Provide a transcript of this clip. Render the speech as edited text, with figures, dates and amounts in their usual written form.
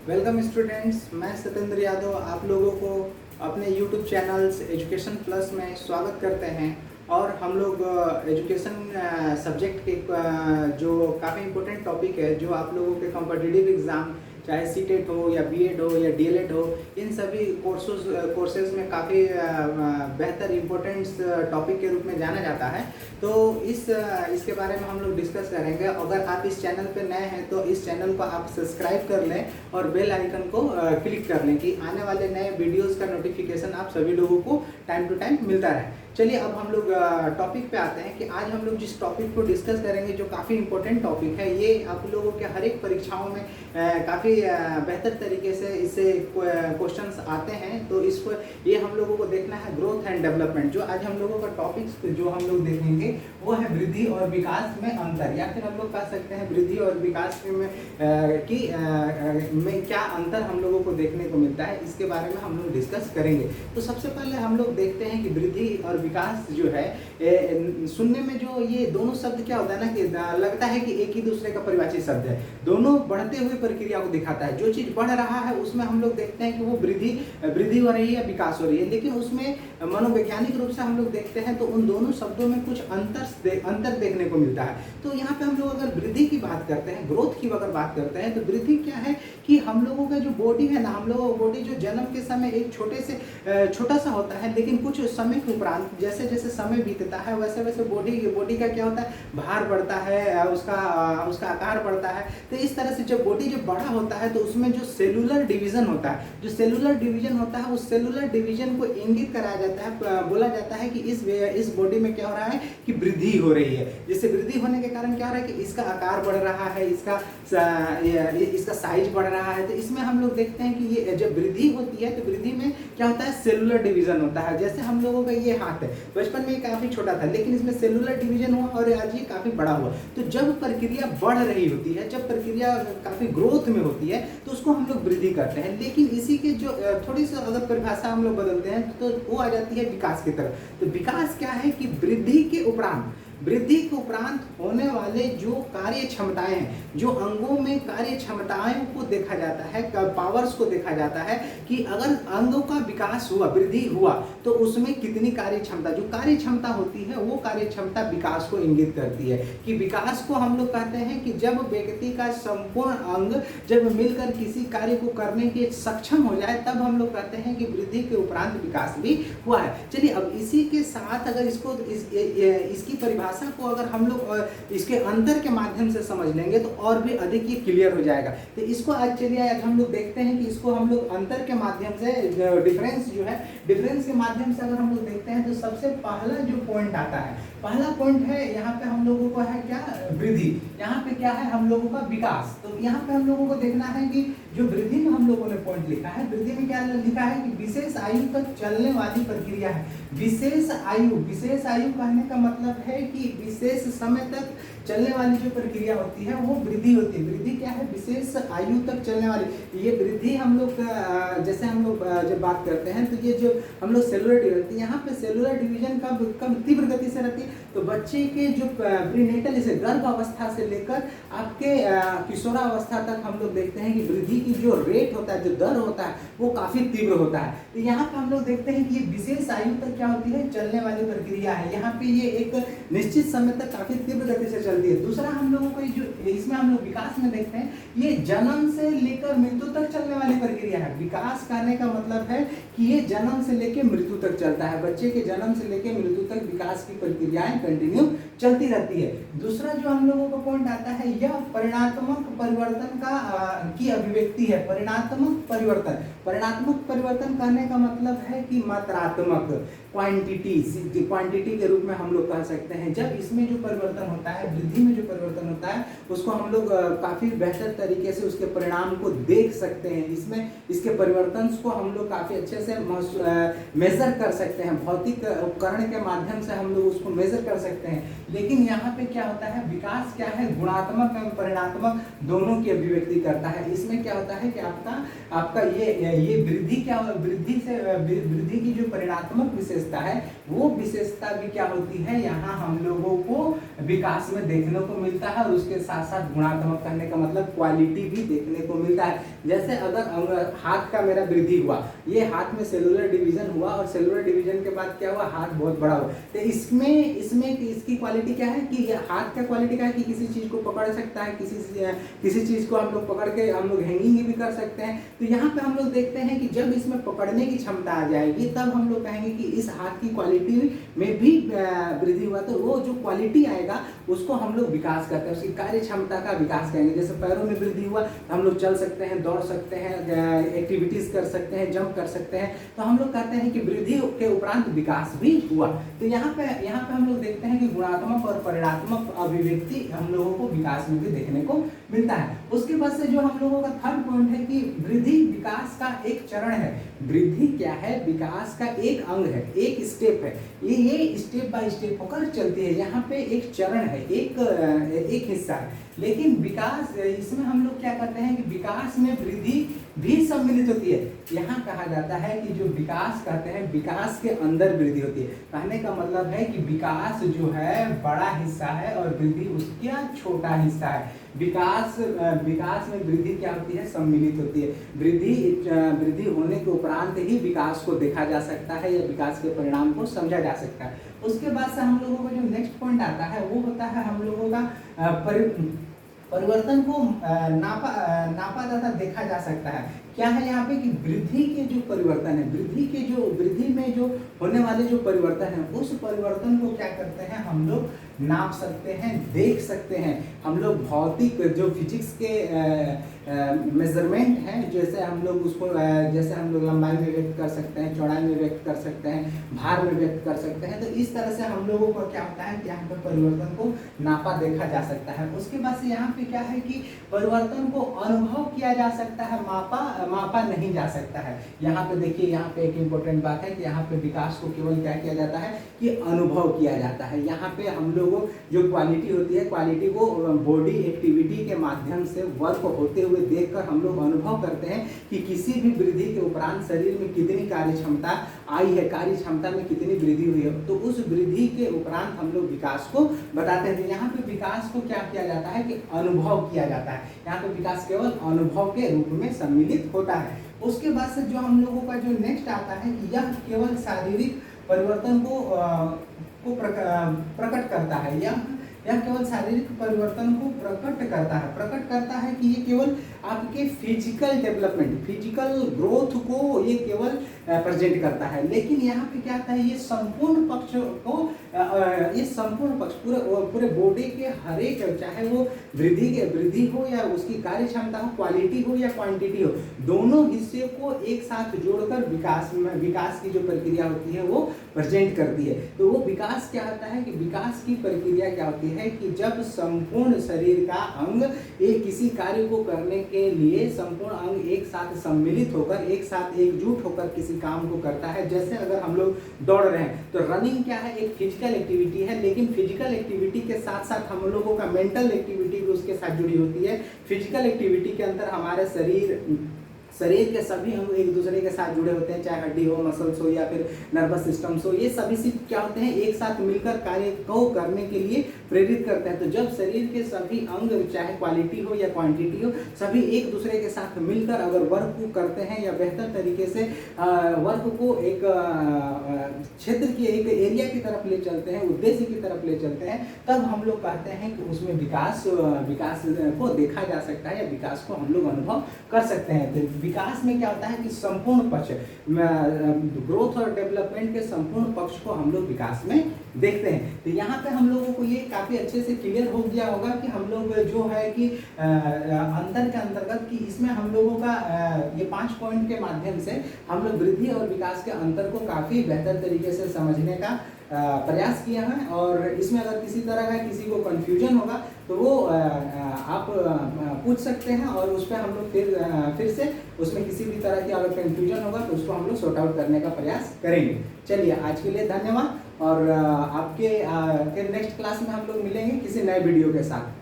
Welcome students, मैं सत्येंद्र यादव आप लोगों को अपने यूट्यूब चैनल्स एजुकेशन प्लस में स्वागत करते हैं। और हम लोग एजुकेशन सब्जेक्ट के जो काफ़ी इम्पोर्टेंट टॉपिक है, जो आप लोगों के कॉम्पिटिटिव एग्ज़ाम चाहे सीटेट हो या बीएड हो या डीएलएड हो, इन सभी कोर्सेज में काफ़ी बेहतर इम्पोर्टेंट टॉपिक के रूप में जाना जाता है। तो इसके बारे में हम लोग डिस्कस करेंगे। अगर आप इस चैनल पर नए हैं तो इस चैनल को आप सब्सक्राइब कर लें और बेल आइकन को क्लिक कर लें कि आने वाले नए वीडियोस का नोटिफिकेशन आप सभी लोगों को टाइम टू टाइम मिलता रहे। चलिए अब हम लोग टॉपिक पे आते हैं कि आज हम लोग जिस टॉपिक को डिस्कस करेंगे, जो काफ़ी इम्पोर्टेंट टॉपिक है, ये आप लोगों के हर एक परीक्षाओं में काफ़ी बेहतर तरीके से इससे क्वेश्चंस आते हैं। तो इसको ये हम लोगों को देखना है ग्रोथ एंड डेवलपमेंट। जो आज हम लोगों का टॉपिक जो हम लोग देखेंगे वो है वृद्धि और विकास में अंतर, या फिर हम लोग कह सकते हैं वृद्धि और विकास में क्या अंतर हम लोगों को देखने को मिलता है, इसके बारे में हम लोग डिस्कस करेंगे। तो सबसे पहले हम लोग देखते हैं कि वृद्धि और विकास जो है, सुनने में जो ये दोनों शब्द क्या होता है ना, कि लगता है कि एक ही दूसरे का परिभाषित शब्द है। दोनों बढ़ते हुए प्रक्रिया को दिखाता है। जो चीज़ बढ़ रहा है उसमें हम लोग देखते हैं कि वो वृद्धि हो रही है, विकास हो रही है। लेकिन उसमें मनोवैज्ञानिक रूप से हम लोग देखते हैं तो उन दोनों शब्दों में कुछ अंतर देखने को मिलता है। तो यहाँ पे हम लोग अगर वृद्धि की बात करते हैं, ग्रोथ की अगर बात करते हैं, तो वृद्धि क्या है कि हम लोगों का जो बॉडी है ना, हम लोगों का बॉडी जो जन्म के समय एक छोटा सा होता है, लेकिन कुछ समय के उपरांत जैसे जैसे समय बीतता है वैसे वैसे बॉडी का क्या होता है, भार बढ़ता है, उसका आकार बढ़ता है। तो इस तरह से जब बॉडी जब बड़ा होता है तो उसमें जो सेलुलर डिवीजन होता है, उस सेलुलर डिवीजन को इंगित कराया जाता है, बोला जाता है कि इस बॉडी में क्या हो रहा है कि वृद्धि हो रही है। जिससे वृद्धि होने के कारण क्या हो रहा है कि इसका आकार बढ़ रहा है, इसका साइज बढ़ रहा है। तो इसमें हम लोग देखते हैं कि ये जब वृद्धि होती है तो वृद्धि में क्या होता है, सेलुलर डिवीजन होता है। जैसे हम लोगों का ये हाथ है, बचपन में काफी छोटा था, लेकिन इसमें सेलुलर डिवीजन हुआ और आज ये काफी बड़ा हुआ। तो जब प्रक्रिया बढ़ रही होती है, जब प्रक्रिया काफी ग्रोथ में होती है, तो उसको हम लोग वृद्धि करते हैं। लेकिन इसी के जो थोड़ी सी अगर परिभाषा हम लोग बदलते हैं तो वो आ जाती है विकास की तरफ। तो विकास क्या है कि वृद्धि के उपरांत होने वाले जो कार्य क्षमताएं हैं, जो अंगों में कार्य क्षमताओं को देखा जाता है, पावर्स को देखा जाता है कि अगर अंगों का विकास हुआ, वृद्धि हुआ, तो उसमें कितनी कार्य क्षमता, जो कार्य क्षमता होती है वो कार्य क्षमता विकास को इंगित करती है। कि विकास को हम लोग कहते हैं कि जब व्यक्ति का संपूर्ण अंग जब मिलकर किसी कार्य को करने के सक्षम हो जाए, तब हम लोग कहते हैं कि वृद्धि के उपरांत विकास भी हुआ है। चलिए अब इसी के साथ अगर इसकी परिभाषा को अगर हम लोग इसके अंतर के माध्यम से समझ लेंगे तो और भी अधिक ये क्लियर हो जाएगा। तो इसको आज चलिए आज हम लोग देखते हैं कि इसको हम लोग अंतर के माध्यम से, डिफरेंस के माध्यम से अगर हम लोग देखते हैं तो सबसे पहला जो पॉइंट आता है, पहला पॉइंट है यहाँ पे हम लोगों को है क्या, वृद्धि। यहाँ पे क्या है हम लोगों का विकास। तो यहाँ पे हम लोगों को देखना है कि जो वृद्धि में हम लोगों ने पॉइंट लिखा है, वृद्धि में क्या लिखा है कि विशेष आयु तक चलने वाली प्रक्रिया है। विशेष आयु कहने का मतलब है कि विशेष समय तक चलने वाली जो प्रक्रिया होती है वो वृद्धि होती है। वृद्धि क्या है, विशेष आयु तक चलने वाली। ये वृद्धि हम लोग जैसे हम लोग जब बात करते हैं तो ये जो हम लोग सेलुलर डिवीजन, यहाँ पे सेलुलर डिवीजन कब तीव्र गति से रहती है, तो बच्चे के जो प्रीनेटल इसे गर्भ अवस्था से लेकर आपके किशोरावस्था तक हम लोग देखते हैं कि वृद्धि की जो रेट होता है, जो दर होता है, वो काफी तीव्र होता है। तो यहाँ पे हम लोग देखते हैं कि ये विशेष आयु तक क्या होती है, चलने वाली प्रक्रिया है। यहाँ पे ये एक निश्चित समय तक काफी तीव्र गति से चलती है। दूसरा हम लोगों को जो इसमें हम लोग विकास में देखते हैं, ये जन्म से लेकर मृत्यु तक चलने वाली प्रक्रिया है। विकास करने का मतलब है कि ये जन्म से लेकर मृत्यु तक चलता है। बच्चे के जन्म से लेकर मृत्यु तक विकास की प्रक्रियाएं कंटिन्यू चलती रहती है। दूसरा जो हम लोगों का पॉइंट आता है, यह परिणात्मक परिवर्तन की अभिव्यक्ति है। परिणात्मक परिवर्तन करने का मतलब है कि मात्रात्मक, क्वांटिटी के रूप में हम लोग कह सकते हैं। जब इसमें जो परिवर्तन होता है, वृद्धि में जो परिवर्तन होता है, उसको हम लोग काफी बेहतर तरीके से उसके परिणाम को देख सकते हैं। इसमें इसके परिवर्तन को हम लोग काफी अच्छे से मेजर कर सकते हैं। भौतिक उपकरण के माध्यम से हम लोग उसको मेजर कर सकते हैं। लेकिन यहाँ पे क्या होता है, विकास क्या है, गुणात्मक एवं परिणात्मक दोनों की अभिव्यक्ति करता है। इसमें क्या होता है कि आपका ये वृद्धि की जो परिणात्मक विशेषता विशेषता है वो विशेषता भी क्या होती है यहाँ हम लोगों को विकास में देखने को मिलता है। और उसके साथ साथ गुणात्मक करने का मतलब क्वालिटी भी देखने को मिलता है। जैसे अगर हाथ का मेरा वृद्धि हुआ, ये हाथ में सेलुलर डिवीजन हुआ और सेलुलर डिवीजन के बाद क्या हुआ, हाथ बहुत बड़ा हुआ, तो इसमें इसकी क्वालिटी क्या है कि हाथ का क्वालिटी क्या है कि किसी चीज को पकड़ सकता है, किसी चीज को हम लोग पकड़ के हम लोग हैंगिंग भी कर सकते हैं। तो यहाँ पे हम लोग देखते हैं कि जब इसमें पकड़ने की क्षमता आ जाएगी तब हम लोग कहेंगे कि इस हाथ की क्वालिटी में भी वृद्धि हुआ। तो वो जो क्वालिटी आएगा उसको हम लोग विकास करते हैं, उसकी कार्य क्षमता का विकास करेंगे। जैसे पैरों में वृद्धि हुआ, हम लोग चल सकते हैं, दौड़ सकते हैं, एक्टिविटीज कर सकते हैं, जंप कर सकते हैं। तो हम लोग कहते हैं कि वृद्धि के उपरांत विकास भी हुआ। तो यहाँ पे हम लोग देखते हैं कि गुणात्मक और परिणात्मक अभिव्यक्ति हम लोगों को विकास में भी देखने को मिलता है। उसके बाद से जो हम लोगों का थर्ड पॉइंट है कि वृद्धि विकास का एक चरण है। वृद्धि क्या है, विकास का एक अंग है, एक स्टेप है। ये स्टेप बाय स्टेप होकर चलती है। यहाँ पे एक चरण है, एक हिस्सा है। लेकिन विकास, इसमें हम लोग क्या करते हैं कि विकास में वृद्धि भी सम्मिलित होती है। यहाँ कहा जाता है कि जो विकास कहते हैं, विकास के अंदर वृद्धि होती है। कहने का मतलब है कि विकास जो है बड़ा हिस्सा है और वृद्धि उसका छोटा हिस्सा है। विकास में वृद्धि क्या होती है, सम्मिलित होती है। वृद्धि होने के उपरांत ही विकास को देखा जा सकता है या विकास के परिणाम को समझा जा सकता है। उसके बाद से हम लोगों का जो नेक्स्ट पॉइंट आता है वो होता है हम लोगों का परिवर्तन को नापा तथा देखा जा सकता है। क्या है यहाँ पे कि वृद्धि के जो परिवर्तन है, वृद्धि में जो होने वाले जो परिवर्तन है, उस परिवर्तन को क्या करते हैं हम लोग नाप सकते हैं, देख सकते हैं। हम लोग भौतिक जो फिजिक्स के मेजरमेंट हैं, जैसे हम लोग उसको जैसे हम लोग लंबाई में व्यक्त कर सकते हैं, चौड़ाई में व्यक्त कर सकते हैं, भार में व्यक्त कर सकते हैं। तो इस तरह से हम लोगों को क्या होता है कि यहाँ पे परिवर्तन को नापा देखा जा सकता है। उसके बाद से यहाँ पे क्या है कि परिवर्तन को अनुभव किया जा सकता है, मापा नहीं जा सकता है। यहाँ पे देखिए, यहाँ पे एक इम्पोर्टेंट बात है कि यहाँ पे विकास को केवल क्या किया जाता है कि अनुभव किया जाता है। यहाँ पे हम लोगों जो क्वालिटी होती है, क्वालिटी को बॉडी एक्टिविटी के माध्यम से वर्क होते हुए देखकर हम लोग अनुभव करते हैं कि किसी भी वृद्धि के उपरांत शरीर में कितनी कार्य क्षमता आई है, कार्य क्षमता में कितनी वृद्धि हुई है। तो उस वृद्धि के उपरांत हम लोग विकास को बताते हैं। तो यहाँ पे विकास को क्या किया जाता है कि अनुभव किया जाता है। यहाँ पे विकास केवल अनुभव के रूप में सम्मिलित होता है। उसके बाद से जो हम लोगों का जो नेक्स्ट आता है कि यह केवल शारीरिक परिवर्तन को प्रकट करता है। यह केवल शारीरिक परिवर्तन को प्रकट करता है कि ये केवल आपके फिजिकल डेवलपमेंट, फिजिकल ग्रोथ को ये केवल प्रेजेंट करता है। लेकिन यहाँ पे क्या आता है, ये संपूर्ण पक्ष पूरे बॉडी के हर एक, चाहे वो वृद्धि हो या उसकी कार्य क्षमता हो, क्वालिटी हो या क्वांटिटी हो, दोनों हिस्से को एक साथ जोड़कर विकास की जो प्रक्रिया होती है वो प्रेजेंट करती है। तो वो विकास क्या होता है कि विकास की प्रक्रिया क्या होती है कि जब संपूर्ण शरीर का अंग एक किसी कार्य को करने के लिए संपूर्ण अंग एक साथ सम्मिलित होकर, एक साथ एकजुट होकर किसी काम को करता है। जैसे अगर हम लोग दौड़ रहे हैं तो रनिंग क्या है, एक फिजिकल एक्टिविटी है, लेकिन फिजिकल एक्टिविटी के साथ साथ हम लोगों का मेंटल एक्टिविटी भी उसके साथ जुड़ी होती है। फिजिकल एक्टिविटी के अंदर हमारे शरीर के सभी अंग एक दूसरे के साथ जुड़े होते हैं, चाहे हड्डी हो, मसल्स हो या फिर नर्वस सिस्टम्स हो, ये सभी से क्या होते हैं, एक साथ मिलकर कार्य को करने के लिए प्रेरित करते हैं। तो जब शरीर के सभी अंग, चाहे क्वालिटी हो या क्वांटिटी हो, सभी एक दूसरे के साथ मिलकर अगर वर्क को करते हैं या बेहतर तरीके से वर्क को एक क्षेत्र की, एक एरिया की तरफ ले चलते हैं, उद्देश्य की तरफ ले चलते हैं, तब हम लोग कहते हैं कि उसमें विकास को देखा जा सकता है या विकास को हम लोग अनुभव कर सकते हैं। तो विकास में क्या होता है कि संपूर्ण पक्ष, ग्रोथ और डेवलपमेंट के संपूर्ण पक्ष को हम लोग विकास में देखते हैं। तो यहाँ पे हम लोगों को ये काफी अच्छे से क्लियर हो गया होगा कि हम लोग जो है कि अंतर के अंतर्गत कि इसमें हम लोगों का ये 5 पॉइंट के माध्यम से हम लोग वृद्धि और विकास के अंतर को काफी बेहतर तरीके से समझने का प्रयास किया है। और इसमें अगर किसी तरह का किसी को कंफ्यूजन होगा तो वो आप पूछ सकते हैं और उस पर हम लोग फिर से उसमें किसी भी तरह की अगर कंफ्यूजन होगा तो उसको हम लोग सॉर्ट आउट करने का प्रयास करेंगे। चलिए, आज के लिए धन्यवाद और आपके फिर नेक्स्ट क्लास में हम लोग मिलेंगे किसी नए वीडियो के साथ।